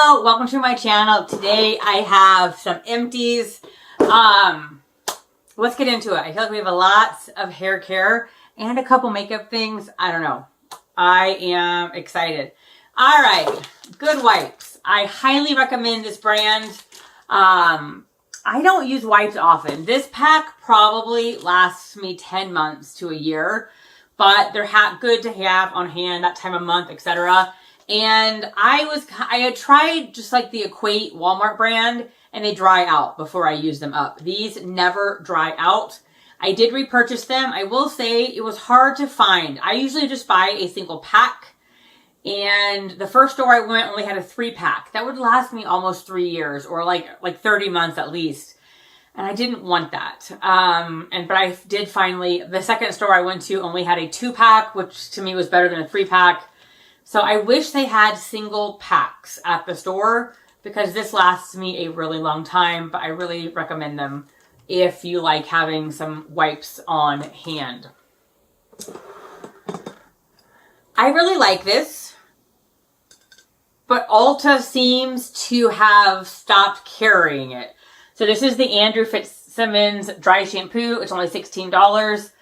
Hello, welcome to my channel. Today I have some empties. Let's get into it. I feel like we have a lot of hair care and a couple makeup things. I don't know. I am excited. All right, Good Wipes. I highly recommend this brand. I don't use wipes often. This pack probably lasts me 10 months to a year, but they're good to have on hand that time of month, etc. And I had tried just like the Equate Walmart brand, and they dry out before I use them up. These never dry out. I did repurchase them. I will say it was hard to find. I usually just buy a single pack, and the first store I went only had a 3-pack. That would last me almost 3 years, or like 30 months at least. And I didn't want that. But I did finally, the second store I went to only had a 2-pack, which to me was better than a 3-pack. So I wish they had single packs at the store, because this lasts me a really long time, but I really recommend them if you like having some wipes on hand. I really like this, but Ulta seems to have stopped carrying it. So this is the Andrew Fitzsimmons Dry Shampoo. It's only $16.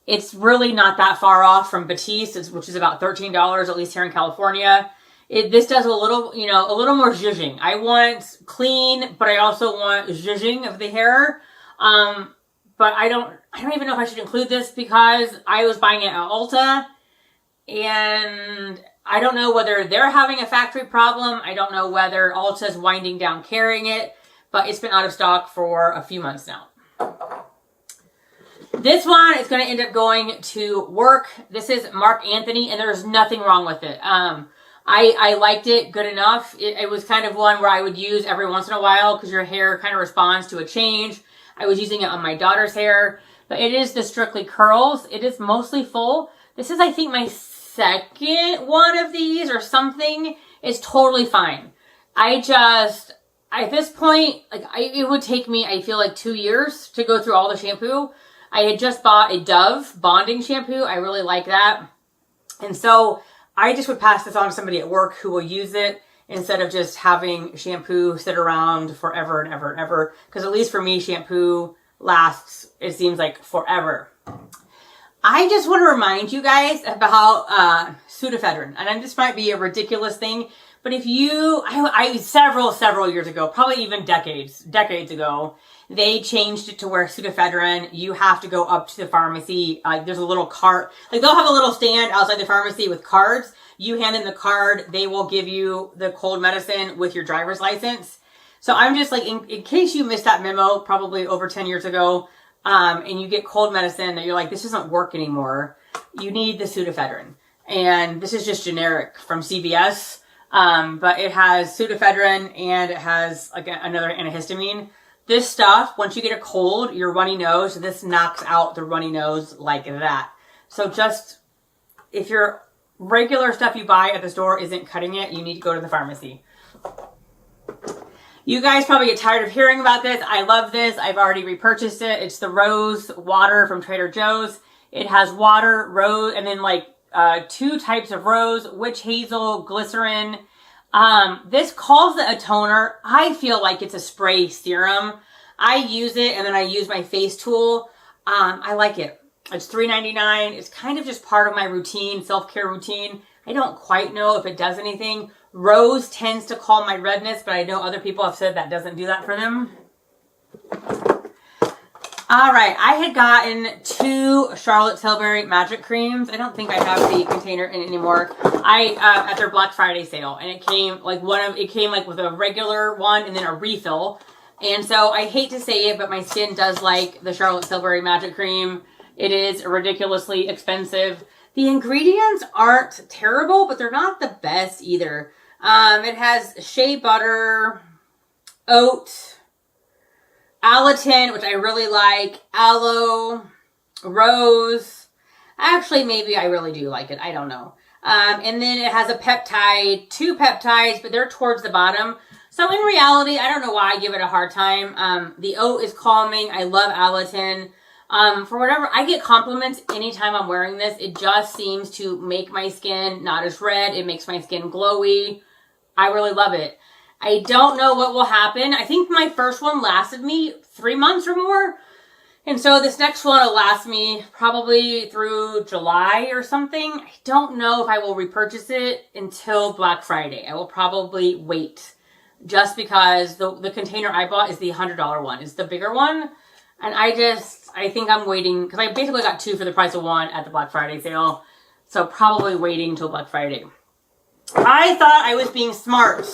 It's really not that far off from Batiste, which is about $13, at least here in California. This does a little more zhuzhing. I want clean, but I also want zhuzhing of the hair. But I don't even know if I should include this, because I was buying it at Ulta, and I don't know whether they're having a factory problem. I don't know whether Ulta's winding down carrying it, but it's been out of stock for a few months now. This one is going to end up going to work. This is Mark Anthony, and there's nothing wrong with it. I liked it good enough. It was kind of one where I would use every once in a while, because your hair kind of responds to a change. I was using it on my daughter's hair, but it is the Strictly Curls. It is mostly full. This is, I think, my second one of these or something. It's totally fine. At this point, it would take me, I feel like, 2 years to go through all the shampoo. I had just bought a Dove bonding shampoo. I really like that. And so I just would pass this on to somebody at work who will use it, instead of just having shampoo sit around forever and ever and ever. Because at least for me, shampoo lasts, it seems like, forever. I just want to remind you guys about pseudoephedrine. And this might be a ridiculous thing, but if you, several years ago, probably even decades ago, they changed it to where pseudoephedrine, you have to go up to the pharmacy. There's a little cart. They'll have a little stand outside the pharmacy with cards. You hand them the card. They will give you the cold medicine with your driver's license. So I'm just like, in case you missed that memo, probably over 10 years ago, and you get cold medicine that you're like, this doesn't work anymore, you need the pseudoephedrine. And this is just generic from CVS. But it has pseudoephedrine, and it has like another antihistamine. This stuff, once you get a cold, your runny nose, this knocks out the runny nose like that. So just, if your regular stuff you buy at the store isn't cutting it, you need to go to the pharmacy. You guys probably get tired of hearing about this. I love this. I've already repurchased it. It's the Rose Water from Trader Joe's. It has water, rose, and then like 2 types of rose, witch hazel, glycerin. This calls it a toner. I feel like it's a spray serum. I use it, and then I use my face tool. I like it. It's $3.99. It's kind of just part of my routine, self-care routine. I don't quite know if it does anything. Rose tends to calm my redness, but I know other people have said that doesn't do that for them. All right, I had gotten 2 Charlotte Tilbury Magic Creams. I don't think I have the container in anymore. At their Black Friday sale, and it came like with a regular one and then a refill. And so I hate to say it, but my skin does like the Charlotte Tilbury Magic Cream. It is ridiculously expensive. The ingredients aren't terrible, but they're not the best either. It has shea butter, oat, Alatin, which I really like, aloe, rose. Actually, maybe I really do like it. I don't know. And then it has a peptide, 2 peptides, but they're towards the bottom. So in reality, I don't know why I give it a hard time. The oat is calming. I love Alatin. For whatever, I get compliments anytime I'm wearing this. It just seems to make my skin not as red. It makes my skin glowy. I really love it. I don't know what will happen. I think my first one lasted me 3 months or more. And so this next one will last me probably through July or something. I don't know if I will repurchase it until Black Friday. I will probably wait just because the container I bought is the $100 one. It's the bigger one. And I think I'm waiting because I basically got 2 for the price of 1 at the Black Friday sale. So probably waiting until Black Friday. I thought I was being smart.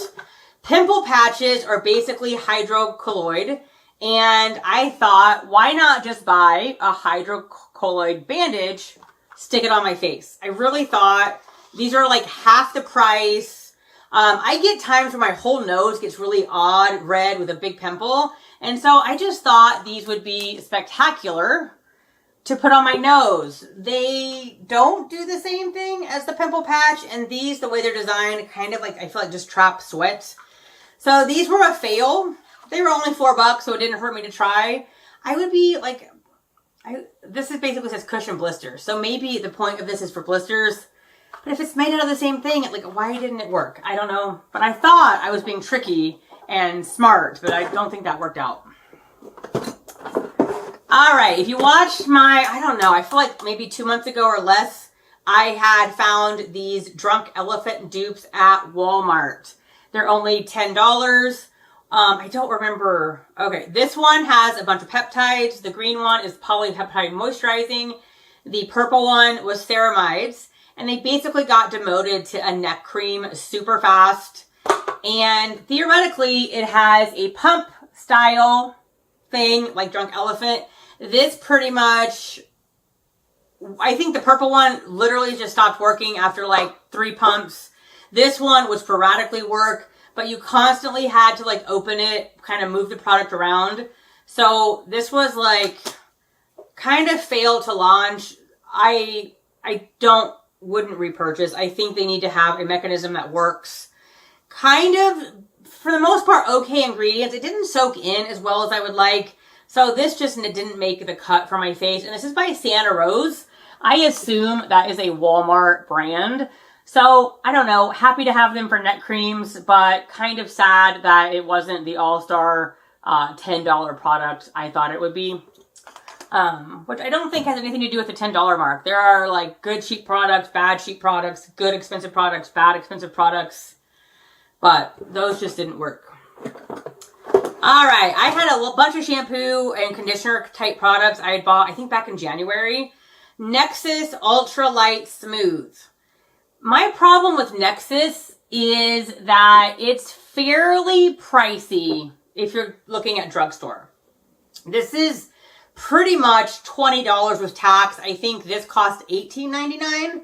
Pimple patches are basically hydrocolloid. And I thought, why not just buy a hydrocolloid bandage, stick it on my face? I really thought these are like half the price. I get times where my whole nose gets really odd red with a big pimple. And so I just thought these would be spectacular to put on my nose. They don't do the same thing as the pimple patch. And these, the way they're designed, kind of like, I feel like just trap sweat. So these were a fail. They were only $4, so it didn't hurt me to try. I would be like, this is basically says cushion blisters. So maybe the point of this is for blisters. But if it's made out of the same thing, like, why didn't it work? I don't know. But I thought I was being tricky and smart, but I don't think that worked out. All right, if you watched my, I don't know, I feel like maybe 2 months ago or less, I had found these Drunk Elephant dupes at Walmart. They're only $10. I don't remember. Okay, this one has a bunch of peptides. The green one is polypeptide moisturizing. The purple one was ceramides. And they basically got demoted to a neck cream super fast. And theoretically, it has a pump style thing like Drunk Elephant. This pretty much, I think the purple one literally just stopped working after like 3 pumps. This one would sporadically work, but you constantly had to like open it, kind of move the product around. So this was like kind of failed to launch. I wouldn't repurchase. I think they need to have a mechanism that works. Kind of, for the most part, okay ingredients. It didn't soak in as well as I would like. So this just didn't make the cut for my face. And this is by Santa Rose. I assume that is a Walmart brand. So, I don't know, happy to have them for neck creams, but kind of sad that it wasn't the all-star $10 product I thought it would be. Which I don't think has anything to do with the $10 mark. There are like good cheap products, bad cheap products, good expensive products, bad expensive products, but those just didn't work. Alright, I had a bunch of shampoo and conditioner type products I had bought, I think back in January. Nexxus Ultra Light Smooth. My problem with Nexxus is that it's fairly pricey if you're looking at drugstore. This is pretty much $20 with tax. I think this cost $18.99.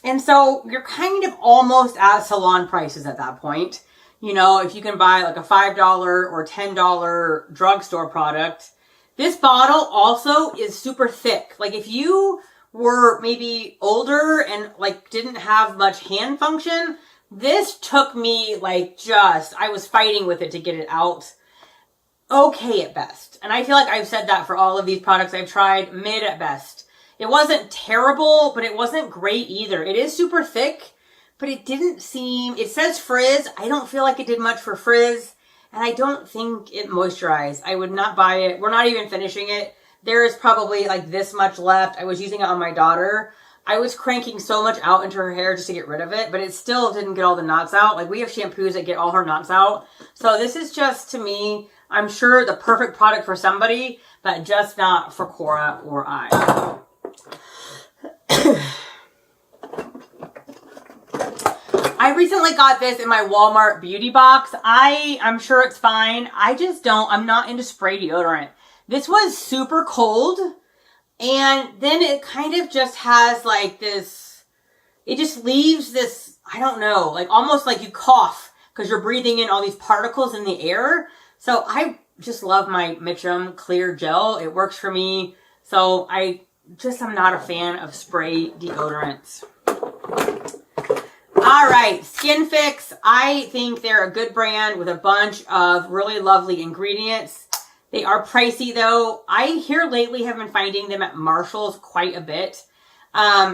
And so you're kind of almost at salon prices at that point. You know, if you can buy like a $5 or $10 drugstore product. This bottle also is super thick. Like if you were maybe older and like didn't have much hand function, this took me like I was fighting with it to get it out. Okay at best. And I feel like I've said that for all of these products I've tried, mid at best. It wasn't terrible, but it wasn't great either. It is super thick, but it didn't seem, it says frizz. I don't feel like it did much for frizz, and I don't think it moisturized. I would not buy it. We're not even finishing it. There is probably like this much left. I was using it on my daughter. I was cranking so much out into her hair just to get rid of it, but it still didn't get all the knots out. Like we have shampoos that get all her knots out. So this is just, to me, I'm sure the perfect product for somebody, but just not for Cora or I. I recently got this in my Walmart beauty box. I'm sure it's fine. I'm not into spray deodorant. This was super cold, and then it kind of just has like this, it just leaves this, I don't know, like almost like you cough because you're breathing in all these particles in the air. So I just love my Mitchum Clear Gel. It works for me. So I'm not a fan of spray deodorants. All right, Skin Fix. I think they're a good brand with a bunch of really lovely ingredients. They are pricey though. I here lately have been finding them at Marshall's quite a bit.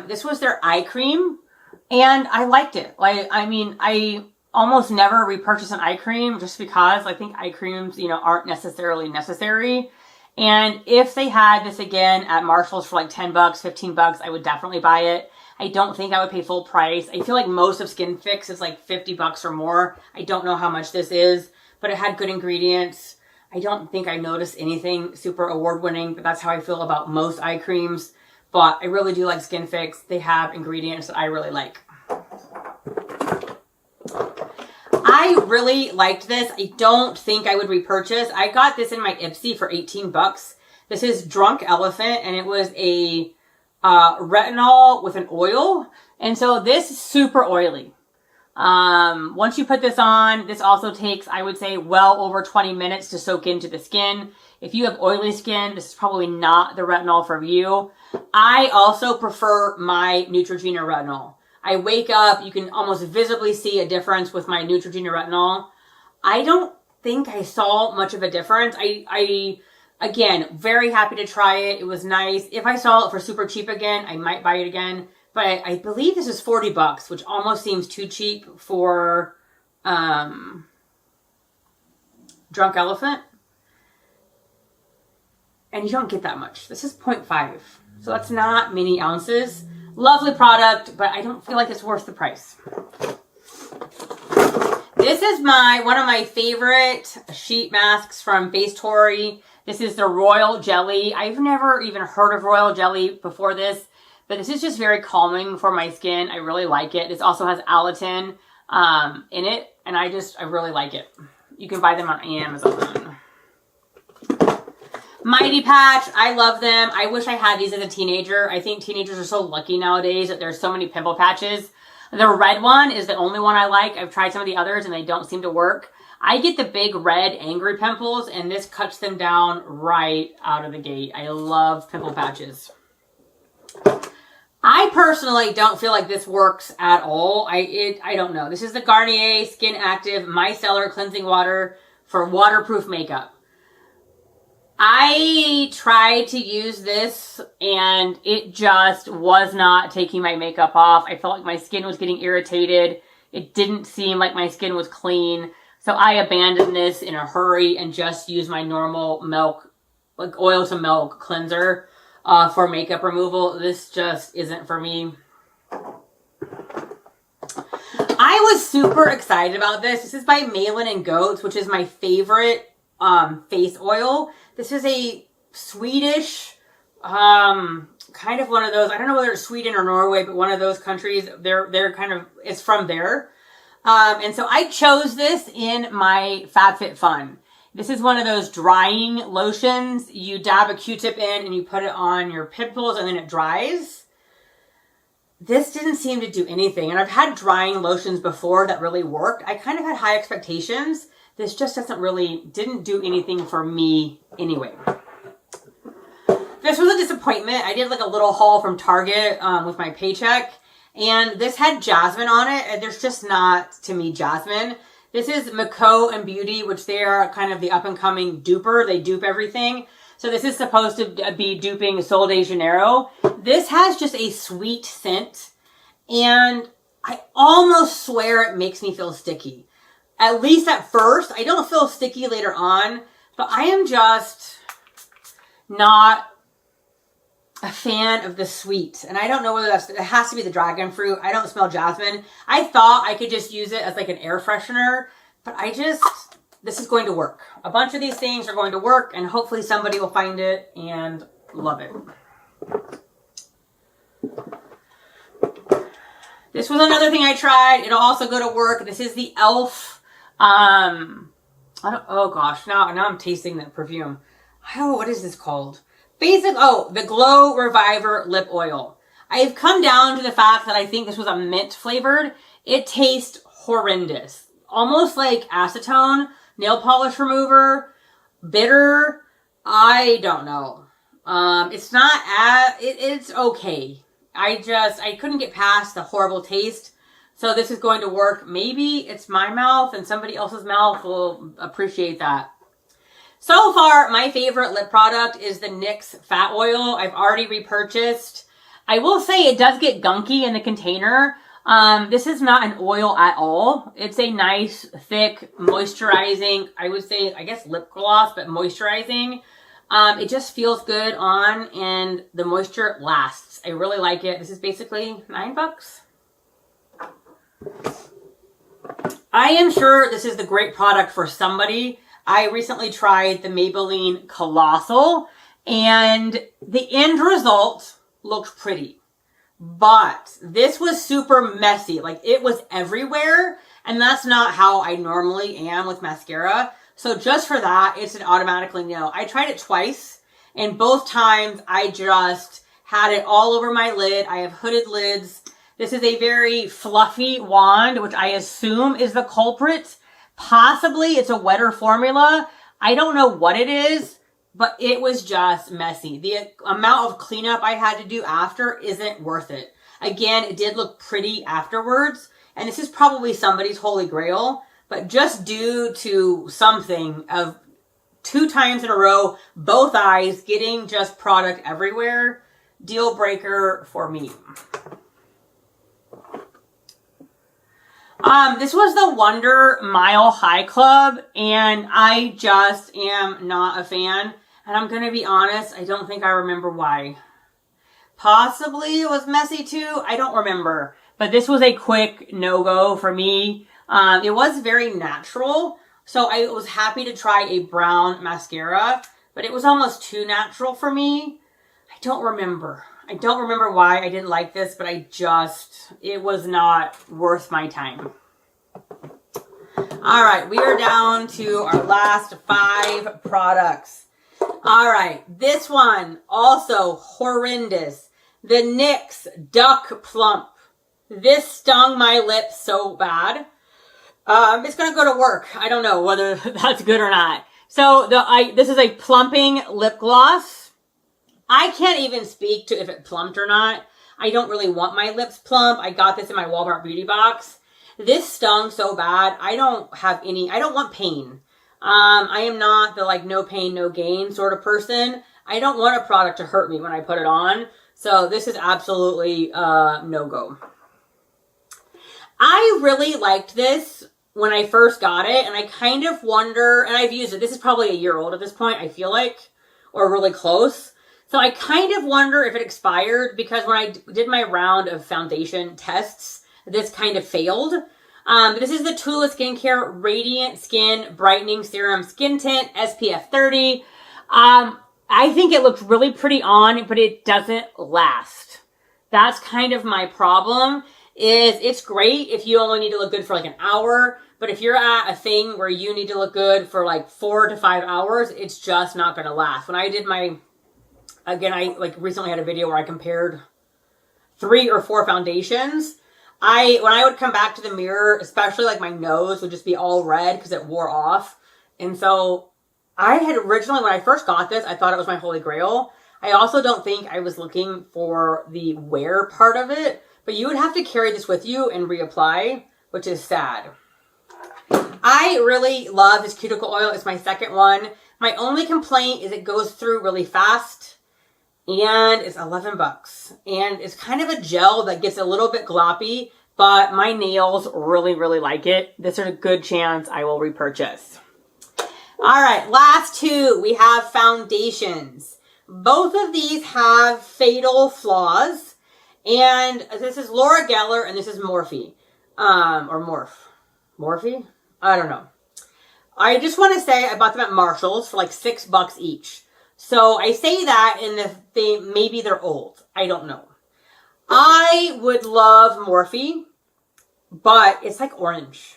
This was their eye cream and I liked it. I almost never repurchase an eye cream just because I think eye creams, aren't necessarily necessary. And if they had this again at Marshall's for like 10 bucks, 15 bucks, I would definitely buy it. I don't think I would pay full price. I feel like most of Skin Fix is like 50 bucks or more. I don't know how much this is, but it had good ingredients. I don't think I noticed anything super award-winning, but that's how I feel about most eye creams. But I really do like Skin Fix. They have ingredients that I really like. I really liked this. I don't think I would repurchase. I got this in my Ipsy for 18 bucks. This is Drunk Elephant, and it was a retinol with an oil. And so this is super oily. Once you put this on, this also takes, I would say, well over 20 minutes to soak into the skin. If you have oily skin, this is probably not the retinol for you. I also prefer my Neutrogena retinol. I wake up, you can almost visibly see a difference with my Neutrogena retinol. I don't think I saw much of a difference. Again, very happy to try it. It was nice. If I saw it for super cheap again, I might buy it again. But I believe this is 40 bucks, which almost seems too cheap for Drunk Elephant. And you don't get that much. This is 0.5. So that's not many ounces. Lovely product, but I don't feel like it's worth the price. This is one of my favorite sheet masks from Face Tory. This is the Royal Jelly. I've never even heard of Royal Jelly before this, but this is just very calming for my skin. I really like it. This also has Alatin in it, and I really like it. You can buy them on Amazon. Mighty Patch, I love them. I wish I had these as a teenager. I think teenagers are so lucky nowadays that there's so many pimple patches. The red one is the only one I like. I've tried some of the others and they don't seem to work. I get the big red angry pimples and this cuts them down right out of the gate. I love pimple patches. I personally don't feel like this works at all. I don't know. This is the Garnier Skin Active Micellar Cleansing Water for waterproof makeup. I tried to use this and it just was not taking my makeup off. I felt like my skin was getting irritated. It didn't seem like my skin was clean. So I abandoned this in a hurry and just used my normal milk, like oil to milk cleanser for makeup removal. This just isn't for me. I was super excited about this. This is by Malin and Goats, which is my favorite face oil. This is a Swedish, kind of one of those, I don't know whether it's Sweden or Norway, but one of those countries, they're kind of, it's from there. And so I chose this in my FabFitFun. This is one of those drying lotions. You dab a Q-tip in and you put it on your pimples and then it dries. This didn't seem to do anything. And I've had drying lotions before that really worked. I kind of had high expectations. This just didn't do anything for me anyway. This was a disappointment. I did like a little haul from Target with my paycheck. And this had jasmine on it. And there's just not, to me, jasmine. This is Mako and Beauty, which they are kind of the up-and-coming duper. They dupe everything. So this is supposed to be duping Sol de Janeiro. This has just a sweet scent. And I almost swear it makes me feel sticky. At least at first. I don't feel sticky later on. But I am just not a fan of the sweet. And I don't know whether it has to be the dragon fruit. I don't smell jasmine. I thought I could just use it as like an air freshener. But this is going to work. A bunch of these things are going to work. And hopefully somebody will find it and love it. This was another thing I tried. It'll also go to work. This is the e.l.f. Oh gosh, now I'm tasting the perfume. Oh, what is this called? The Glow Reviver Lip Oil. I've come down to the fact that I think this was a mint flavored. It tastes horrendous. Almost like acetone, nail polish remover, bitter. I don't know. It's okay. I couldn't get past the horrible taste. So this is going to work. Maybe it's my mouth and somebody else's mouth will appreciate that. So far, my favorite lip product is the NYX Fat Oil. I've already repurchased. I will say it does get gunky in the container. This is not an oil at all. It's a nice, thick, moisturizing, I would say, I guess lip gloss, but moisturizing. It just feels good on, and the moisture lasts. I really like it. This is basically $9. I am sure this is the great product for somebody. I recently tried the Maybelline Colossal, and the end result looked pretty. But this was super messy. Like, it was everywhere, and that's not how I normally am with mascara. So just for that, it's an automatically no. I tried it twice, and both times I just had it all over my lid. I have hooded lids. This is a very fluffy wand, which I assume is the culprit. Possibly it's a wetter formula. I don't know what it is, but it was just messy. The amount of cleanup I had to do after isn't worth it. Again, it did look pretty afterwards, and this is probably somebody's holy grail, but just due to something of 2 times in a row, both eyes getting just product everywhere, deal breaker for me. This was the Wonder Mile High Club, and I just am not a fan. And I'm going to be honest, I don't think I remember why. Possibly it was messy too. I don't remember. But this was a quick no-go for me. It was very natural, so I was happy to try a brown mascara, but it was almost too natural for me. I don't remember. I don't remember why I didn't like this, but it was not worth my time. All right, we are down to our last 5 products. All right, this one, also horrendous. The NYX Duck Plump. This stung my lips so bad. It's going to go to work. I don't know whether that's good or not. So this is a plumping lip gloss. I can't even speak to if it plumped or not. I don't really want my lips plump. I got this in my Walmart beauty box. This stung so bad. I don't want pain. I am not the like no pain, no gain sort of person. I don't want a product to hurt me when I put it on. So this is absolutely no-go. I really liked this when I first got it, and I kind of wonder, and I've used it. This is probably a year old at this point, I feel like, or really close. So I kind of wonder if it expired, because when I did my round of foundation tests, this kind of failed. This is the Tula Skincare Radiant Skin Brightening Serum Skin Tint SPF 30. I think it looks really pretty on, but it doesn't last. That's kind of my problem. It's great if you only need to look good for like an hour, but if you're at a thing where you need to look good for like 4 to 5 hours, it's just not going to last. When I did I like recently had a video where I compared 3 or 4 foundations. When I would come back to the mirror, especially like my nose would just be all red because it wore off. And so I had originally, when I first got this, I thought it was my holy grail. I also don't think I was looking for the wear part of it, but you would have to carry this with you and reapply, which is sad. I really love this cuticle oil. It's my second one. My only complaint is it goes through really fast, and it's $11. And it's kind of a gel that gets a little bit gloppy, but my nails really, really like it. This is a good chance I will repurchase. All right, last 2. We have foundations. Both of these have fatal flaws. And this is Laura Geller, and this is Morphe. Or Morphe. Morphe? I don't know. I just want to say I bought them at Marshall's for like $6 each. So I say that in maybe they're old. I don't know. I would love Morphe, but it's like orange.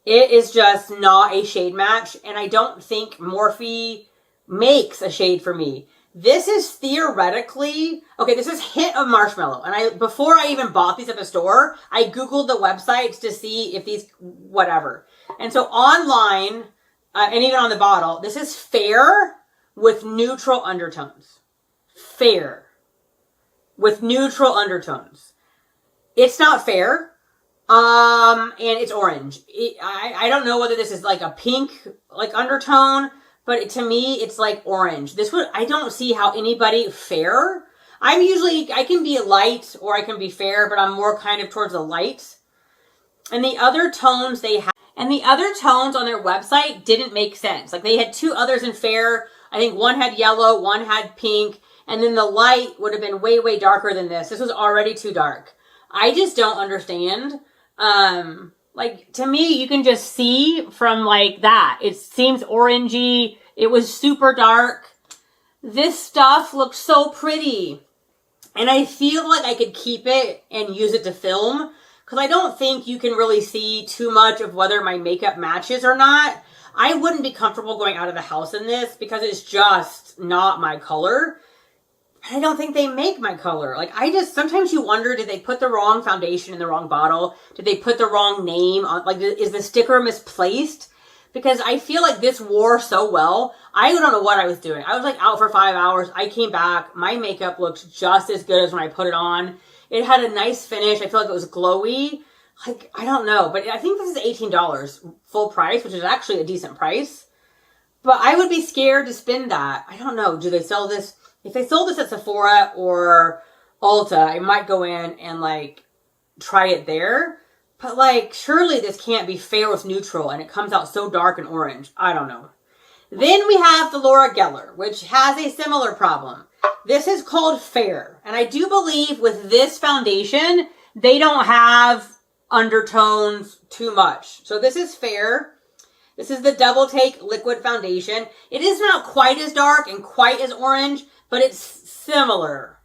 It is just not a shade match, and I don't think Morphe makes a shade for me. This is theoretically, okay, this is Hint of Marshmallow. And before I even bought these at the store, I Googled the websites to see if these, whatever. And so online, and even on the bottle, this is fair with neutral undertones. Fair with neutral undertones. It's not fair. And it's orange. I don't know whether this is like a pink, like undertone, but to me, it's like orange. I don't see how anybody fair. I can be light or I can be fair, but I'm more kind of towards the light. And the other tones on their website didn't make sense. Like they had two others in fair. I think one had yellow, one had pink, and then the light would have been way, way darker than this. This was already too dark. I just don't understand. Like to me, you can just see from like that. It seems orangey. It was super dark. This stuff looks so pretty. And I feel like I could keep it and use it to film because I don't think you can really see too much of whether my makeup matches or not. I wouldn't be comfortable going out of the house in this because it's just not my color. I don't think they make my color. Like sometimes you wonder, did they put the wrong foundation in the wrong bottle? Did they put the wrong name on, like is the sticker misplaced? Because I feel like this wore so well. I don't know what I was doing. I was like out for 5 hours. I came back. My makeup looks just as good as when I put it on. It had a nice finish. I feel like it was glowy. Like, I don't know. But I think this is $18 full price, which is actually a decent price. But I would be scared to spend that. I don't know. Do they sell this? If they sold this at Sephora or Ulta, I might go in and like try it there. But like, surely this can't be fair with neutral and it comes out so dark and orange. I don't know. Then we have the Laura Geller, which has a similar problem. This is called fair. And I do believe with this foundation, they don't have undertones too much. So this is fair. This is the Double Take Liquid Foundation. It is not quite as dark and quite as orange, but it's similar.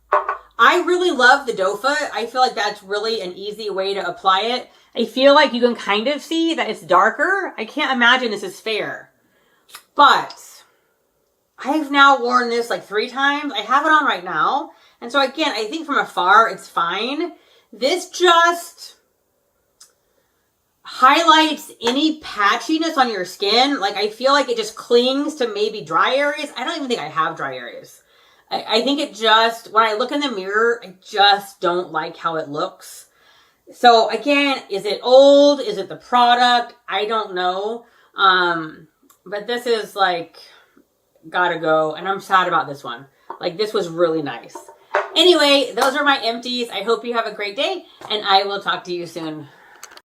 I really love the doe foot. I feel like that's really an easy way to apply it. I feel like you can kind of see that it's darker. I can't imagine this is fair. But I've now worn this like 3 times. I have it on right now. And so again, I think from afar, it's fine. This just highlights any patchiness on your skin. Like I feel like it just clings to maybe dry areas. I don't even think I have dry areas. I think it just, when I look in the mirror, I just don't like how it looks. So again, is it old? Is it the product? I don't know. But this is like, gotta go. And I'm sad about this one. Like this was really nice. Anyway, those are my empties. I hope you have a great day and I will talk to you soon.